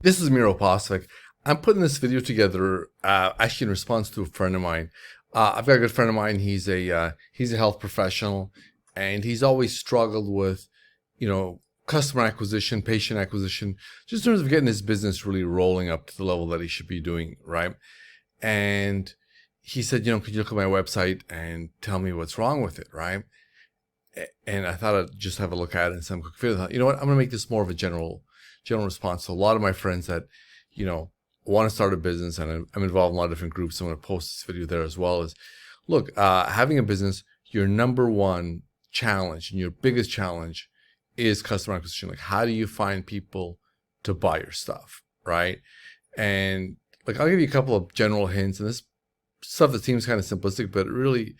This is Miro. I'm putting this video together actually in response to a friend of mine. I've got a good friend of mine. He's a health professional, and he's always struggled with, customer acquisition, patient acquisition, just in terms of getting his business really rolling up to the level that he should be doing, right? And he said, could you look at my website and tell me what's wrong with it, right? And I thought I'd just have a look at it and some quick video. You know what? I'm going to make this more of a general response. So a lot of my friends that, want to start a business, and I'm involved in a lot of different groups. So I'm going to post this video there as well. Is look, having a business, your number one challenge and your biggest challenge is customer acquisition. Like, how do you find people to buy your stuff, right? And I'll give you a couple of general hints, and this stuff that seems kind of simplistic, but really,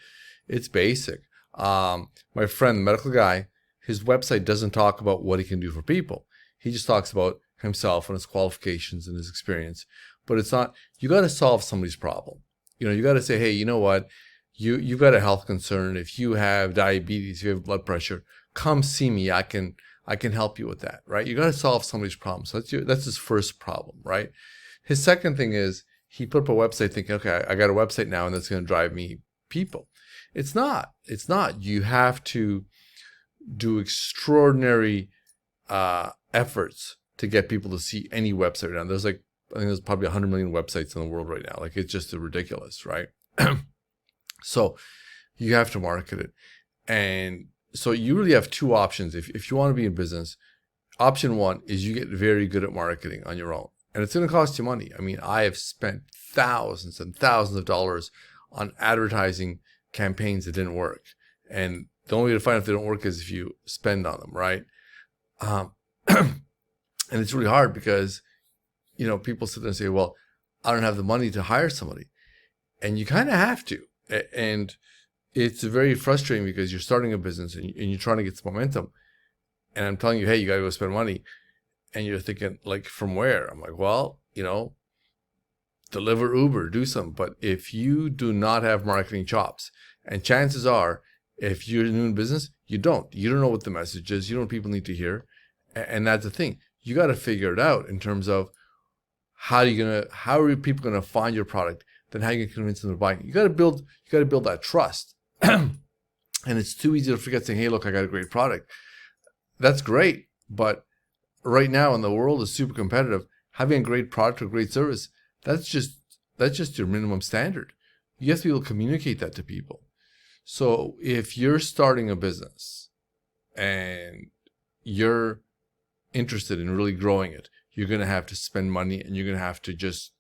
it's basic. My friend, the medical guy, his website doesn't talk about what he can do for people. He just talks about himself and his qualifications and his experience. But it's not, you got to solve somebody's problem. You got to say, hey, you know what? You've got a health concern. If you have diabetes, if you have blood pressure, come see me. I can help you with that, right? You got to solve somebody's problem. So that's his first problem, right? His second thing is he put up a website thinking, okay, I got a website now and that's going to drive me people. It's not. You have to do extraordinary efforts to get people to see any website now. I think there's probably 100 million websites in the world right now. It's just ridiculous, right? So you have to market it. And so you really have two options. If you want to be in business, option one is you get very good at marketing on your own. And it's going to cost you money. I mean, I have spent thousands and thousands of dollars on advertising campaigns that didn't work. And the only way to find out if they don't work is if you spend on them, right? And it's really hard because, people sit there and say, well, I don't have the money to hire somebody. And you kind of have to. And it's very frustrating because you're starting a business and you're trying to get some momentum. And I'm telling you, hey, you got to go spend money. And you're thinking, from where? I'm like, well, deliver Uber, do something. But if you do not have marketing chops, and chances are, if you're new in business, you don't know what the message is. You know what people need to hear. And that's the thing. You got to figure it out in terms of how are people going to find your product? Then how are you going to convince them to buy it? You got to build that trust. And it's too easy to forget saying, hey, look, I got a great product. That's great. But right now in the world is super competitive. Having a great product or great service, that's just your minimum standard. You have to be able to communicate that to people. So if you're starting a business and you're interested in really growing it, you're going to have to spend money and you're going to have to just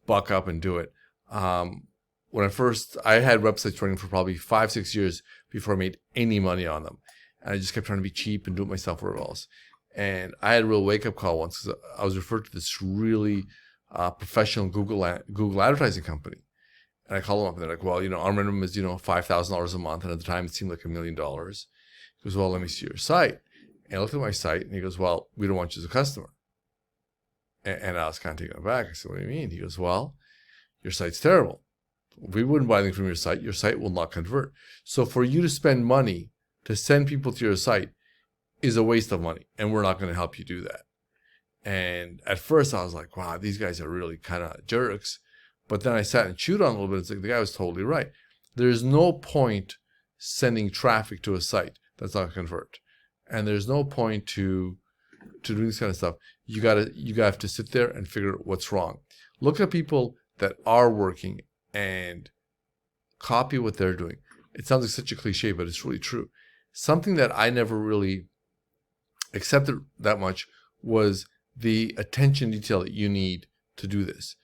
buck up and do it. When I had websites running for probably 5-6 years before I made any money on them. And I just kept trying to be cheap and do it myself wherever else. And I had a real wake-up call once because I was referred to this really professional Google advertising company. And I called them up and they're like, well, our minimum is, $5,000 a month. And at the time it seemed like $1 million. He goes, well, let me see your site. And I looked at my site and he goes, well, we don't want you as a customer. And I was kind of taken aback. I said, what do you mean? He goes, well, your site's terrible. We wouldn't buy anything from your site. Your site will not convert. So for you to spend money to send people to your site is a waste of money. And we're not going to help you do that. And at first I was like, wow, these guys are really kind of jerks. But then I sat and chewed on it a little bit. It's like the guy was totally right. There's no point sending traffic to a site that's not going to convert. And there's no point to doing this kind of stuff. You have to sit there and figure out what's wrong. Look at people that are working and copy what they're doing. It sounds like such a cliche, but it's really true. Something that I never really accepted that much was the attention detail that you need to do this.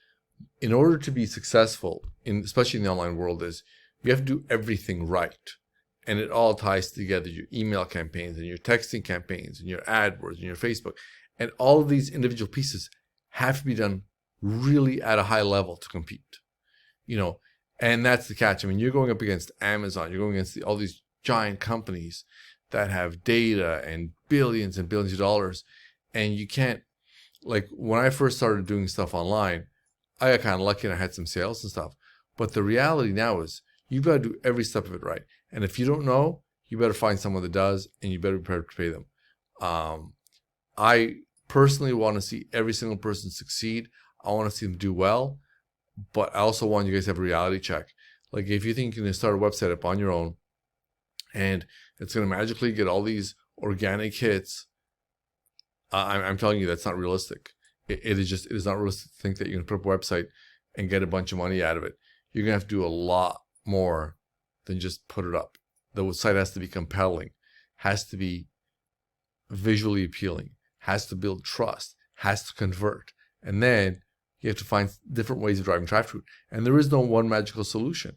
In order to be successful, especially in the online world, is you have to do everything right. And it all ties together, your email campaigns and your texting campaigns and your AdWords and your Facebook. And all of these individual pieces have to be done really at a high level to compete. And that's the catch. I mean, you're going up against Amazon. You're going against all these giant companies that have data and billions of dollars. And you can't, when I first started doing stuff online, I got kind of lucky and I had some sales and stuff. But the reality now is you've got to do every step of it right. And if you don't know, you better find someone that does, and you better be prepared to pay them. I personally want to see every single person succeed. I want to see them do well, but I also want you guys to have a reality check. Like if you think you're going to start a website up on your own and it's going to magically get all these organic hits, I'm telling you that's not realistic. It is not realistic to think that you're going to put up a website and get a bunch of money out of it. You're going to have to do a lot more than just put it up. The site has to be compelling, has to be visually appealing, has to build trust, has to convert. And then you have to find different ways of driving traffic. And there is no one magical solution.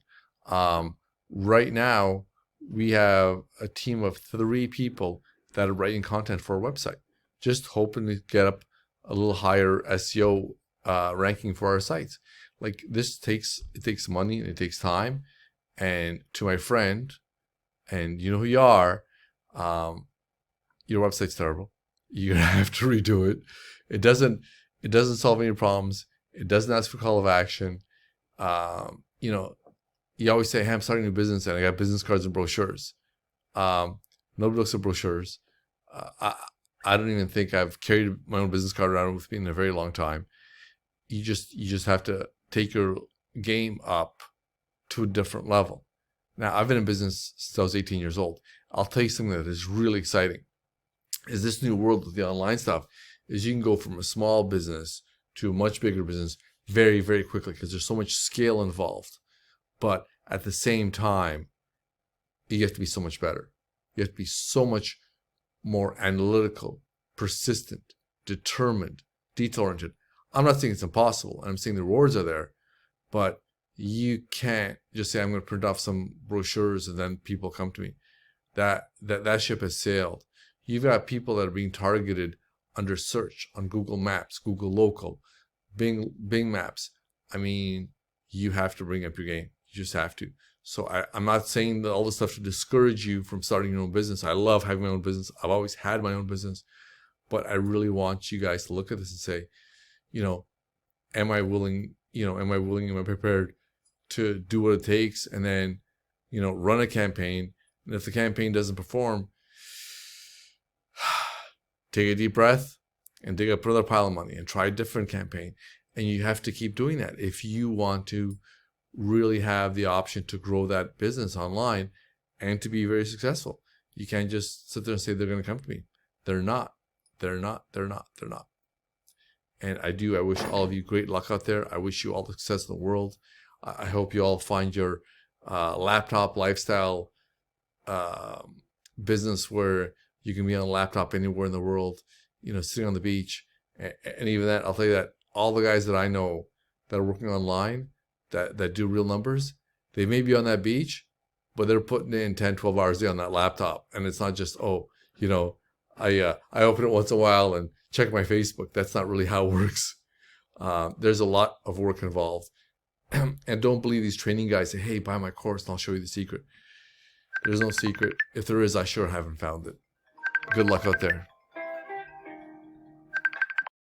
Right now, we have a team of 3 people that are writing content for our website, just hoping to get up a little higher SEO ranking for our sites. Like this takes money and it takes time. And to my friend, and you know who you are, your website's terrible. You're gonna have to redo it. It doesn't solve any problems. It doesn't ask for call of action. You know, you always say, hey, I'm starting a new business and I got business cards and brochures. Nobody looks at brochures. I don't even think I've carried my own business card around with me in a very long time. You just have to take your game up to a different level. Now, I've been in business since I was 18 years old. I'll tell you something that is really exciting. Is this new world with the online stuff, is you can go from a small business to a much bigger business very, very quickly because there's so much scale involved. But at the same time, you have to be so much better. You have to be so much more analytical, persistent, determined, detail-oriented. I'm not saying it's impossible. I'm saying the rewards are there, but you can't just say, I'm going to print off some brochures and then people come to me. That ship has sailed. You've got people that are being targeted under search on Google Maps, Google Local, Bing Maps. I mean, you have to bring up your game. You just have to. So I'm not saying that all this stuff to discourage you from starting your own business. I love having my own business. I've always had my own business. But I really want you guys to look at this and say, you know, am I willing, am I prepared to do what it takes and then, run a campaign. And if the campaign doesn't perform, take a deep breath and dig up another pile of money and try a different campaign. And you have to keep doing that if you want to really have the option to grow that business online and to be very successful. You can't just sit there and say they're going to come to me. They're not. And I wish all of you great luck out there. I wish you all the success in the world. I hope you all find your laptop lifestyle business where you can be on a laptop anywhere in the world, sitting on the beach. And even that, I'll tell you that all the guys that I know that are working online, that do real numbers, they may be on that beach, but they're putting in 10, 12 hours a day on that laptop. And it's not just, I open it once in a while and check my Facebook. That's not really how it works. There's a lot of work involved. And don't believe these training guys say, hey, buy my course and I'll show you the secret. There's no secret. If there is, I sure haven't found it. Good luck out there.